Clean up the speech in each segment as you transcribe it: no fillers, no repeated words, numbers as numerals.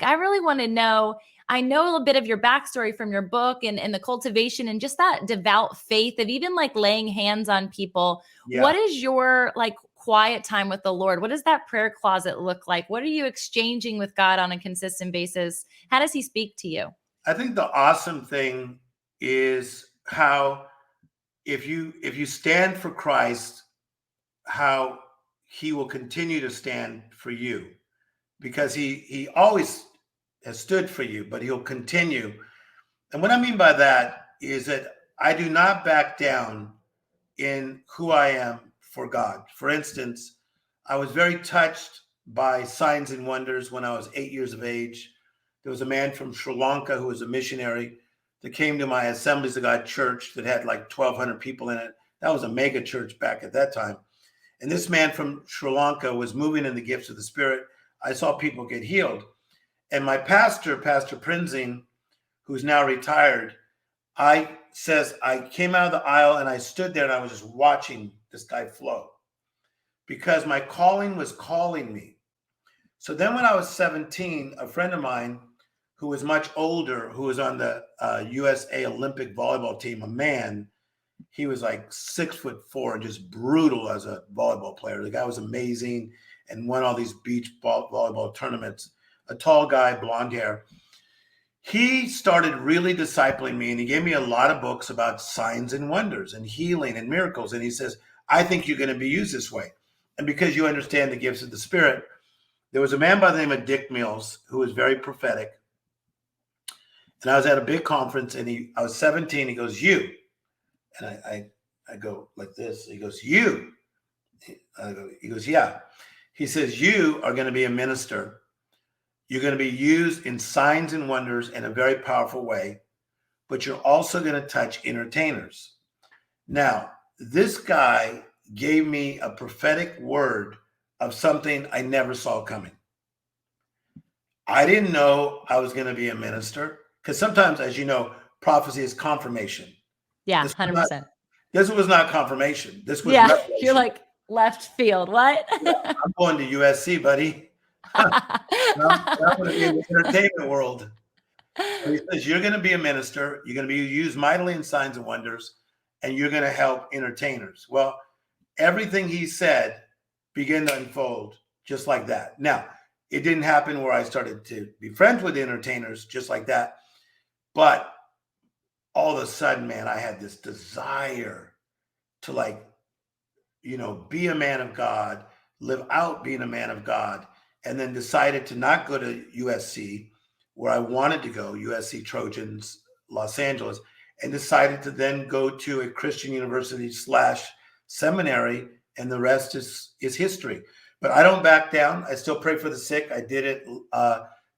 I really want to know, I know a little bit of your backstory from your book and the cultivation and just that devout faith of even like laying hands on people. Yeah. What is your like quiet time with the Lord? What does that prayer closet look like? What are you exchanging with God on a consistent basis? How does he speak to you? I think the awesome thing is how if you stand for Christ, how he will continue to stand for you, because he always has stood for you, but he'll continue. And what I mean by that is that I do not back down in who I am for God. For instance, I was very touched by signs and wonders when I was 8 years of age. There was a man from Sri Lanka who was a missionary that came to my Assemblies of God church that had like 1,200 people in it. That was a mega church back at that time. And this man from Sri Lanka was moving in the gifts of the Spirit. I saw people get healed. And my pastor, Pastor Prinzing, who's now retired, I came out of the aisle and I stood there and I was just watching this guy flow because my calling was calling me. So then when I was 17, a friend of mine who was much older, who was on the USA Olympic volleyball team, a man, he was like 6'4" and just brutal as a volleyball player. The guy was amazing and won all these beach volleyball tournaments. A tall guy, blonde hair. He started really discipling me, and he gave me a lot of books about signs and wonders and healing and miracles. And he says, I think you're going to be used this way. And because you understand the gifts of the Spirit, there was a man by the name of Dick Mills who was very prophetic. And I was at a big conference, and I was 17. He goes, you. And I go like this. He goes, you. He goes, yeah. He says, you are going to be a minister. You're going to be used in signs and wonders in a very powerful way, but you're also going to touch entertainers. Now, this guy gave me a prophetic word of something I never saw coming. I didn't know I was going to be a minister, because sometimes, as you know, prophecy is confirmation. Yeah, 100%. This was not confirmation. This was revelation. You're like left field. What? I'm going to USC, buddy. I'm going to be in the entertainment world. So he says, you're going to be a minister. You're going to be used mightily in signs and wonders, and you're going to help entertainers. Well, everything he said began to unfold just like that. Now, it didn't happen where I started to be friends with entertainers just like that. But all of a sudden, man, I had this desire to be a man of God, live out being a man of God, and then decided to not go to USC where I wanted to go, USC Trojans, Los Angeles, and decided to then go to a Christian university / seminary, and the rest is history. But I don't back down. I still pray for the sick. I did it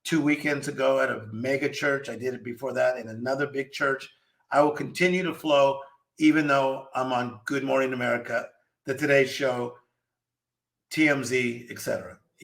2 weekends ago at a mega church. I did it before that in another big church. I will continue to flow, even though I'm on Good Morning America, the Today Show, TMZ, etc.